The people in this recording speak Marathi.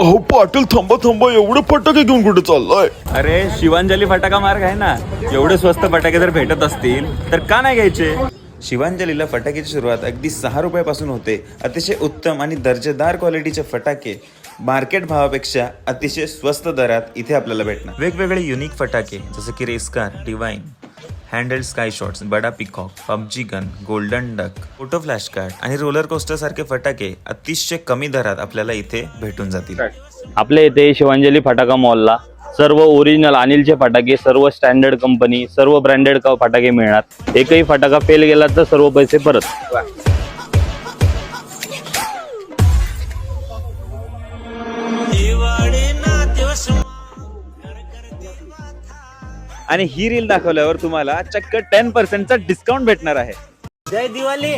अहो पाटील थांबा थांबा, एवढे फटाके घेऊन कुठे चाललाय? अरे शिवांजली फटाका मार्ग आहे ना, एवढे स्वस्त फटाके जर भेटत असतील तर का नाही घ्यायचे. शिवांजलीला फटाक्याची सुरुवात अगदी 6 रुपयापासून होते. अतिशय उत्तम आणि दर्जेदार क्वालिटीचे फटाके मार्केट भावापेक्षा अतिशय स्वस्त दरात इथे आपल्याला भेटणार. वेगवेगळे युनिक फटाके जसे की रेस्कार, डिवाइन, हँडल स्काय शॉट्स, बडा peacock, PUBG gun, golden duck, photo flash card आणि रोलर कोस्टर सारखे फटाके अतिशय कमी दरात आपल्याला इथे भेटून जातील. आपल्या इथे शिवांजली फटाका मॉलला सर्व ओरिजिनल अनिलचे फटाके, सर्व स्टँडर्ड कंपनी, सर्व ब्रँडेड फटाके मिळणार. एकही फटाका फेल गेला तर सर्व पैसे परत. आणि ही रील दाखवल्यावर तुम्हाला चक्क 10% चा डिस्काउंट भेटणार आहे. जय दिवाळी.